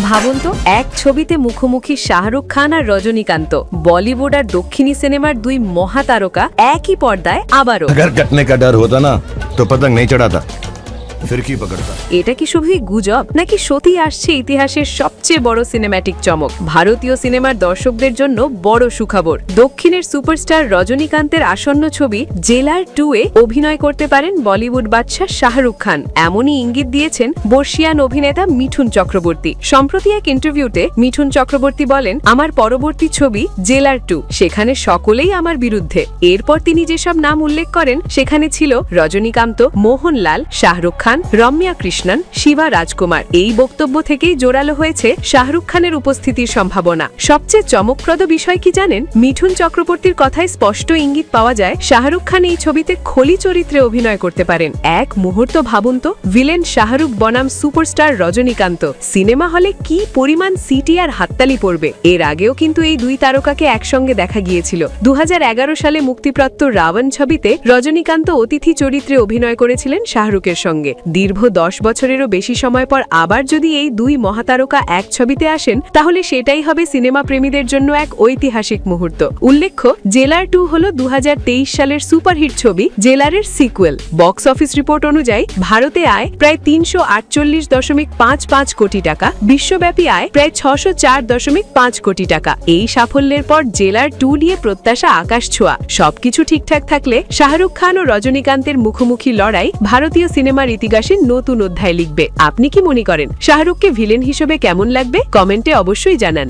ভাবুন তো, এক ছবিতে মুখোমুখি শাহরুখ খান আর রজনীকান্ত, বলিউড আর দক্ষিণী সিনেমার দুই মহাতারকা একই পর্দায় আবারও। अगर कटने का डर होता ना तो पतंग नहीं चढ़ाता, फिर की पकड़ता। এটা কি শুধুই গুজব নাকি সত্যি আসছে ইতিহাসের সবচেয়ে বড় সিনেম্যাটিক চমক? ভারতীয় সিনেমার দর্শকদের জন্য বড় সুখবর। দক্ষিণের সুপারস্টার রজনীকান্তের আসন্ন ছবি জেলার 2 এ অভিনয় করতে পারেন বলিউড বাদশাহ শাহরুখ খান, এমনই ইঙ্গিত দিয়েছেন বর্ষিয়ান অভিনেতা মিঠুন চক্রবর্তী। সম্প্রতি এক ইন্টারভিউতে মিঠুন চক্রবর্তী বলেন, আমার পরবর্তী ছবি জেলার 2, সেখানে সকলেই আমার বিরুদ্ধে। এরপর তিনি যেসব নাম উল্লেখ করেন সেখানে ছিল রজনীকান্ত, মোহনলাল, শাহরুখ খান, রম্যা কৃষ্ণন, শিবা রাজকুমার। এই বক্তব্য থেকেই জোরালো হয়েছে শাহরুখ খানের উপস্থিতির সম্ভাবনা। সবচেয়ে চমকপ্রদ বিষয় কি জানেন? মিঠুন চক্রবর্তীর কথায় স্পষ্ট ইঙ্গিত পাওয়া যায় শাহরুখ খান এই ছবিতে খলি চরিত্রে অভিনয় করতে পারেন। এক মুহূর্ত ভাবুন তো, ভিলেন শাহরুখ বনাম সুপারস্টার রজনীকান্ত, সিনেমা হলে কি পরিমাণ সিটি আর হাততালি পড়বে। এর আগেও কিন্তু এই দুই তারকাকে একসঙ্গে দেখা গিয়েছিল। 2011 সালে মুক্তিপ্রাপ্ত রাবণ ছবিতে রজনীকান্ত অতিথি চরিত্রে অভিনয় করেছিলেন শাহরুখের সঙ্গে। দীর্ঘ 10 বছরেরও বেশি সময় পর আবার যদি এই দুই মহাতারকা এক ছবিতে আসেন, তাহলে সেটাই হবে সিনেমা প্রেমীদের জন্য এক ঐতিহাসিক মুহূর্ত। উল্লেখ্য, জেলার 2 হল 2023 সালের সুপারহিট ছবি জেলারের সিকুয়েল। বক্স অফিস রিপোর্ট অনুযায়ী ভারতে আয় প্রায় 348.55 কোটি টাকা, বিশ্বব্যাপী আয় প্রায় 604.5 কোটি টাকা। এই সাফল্যের পর জেলার 2 নিয়ে প্রত্যাশা আকাশ ছোঁয়া। সবকিছু ঠিকঠাক থাকলে শাহরুখ খান ও রজনীকান্তের মুখোমুখি লড়াই ভারতীয় সিনেমার ইতিহাসে নতুন অধ্যায় লিখবে। আপনি কি মনে করেন শাহরুখকে ভিলেন হিসেবে কেমন লাগবে? কমেন্টে অবশ্যই জানান।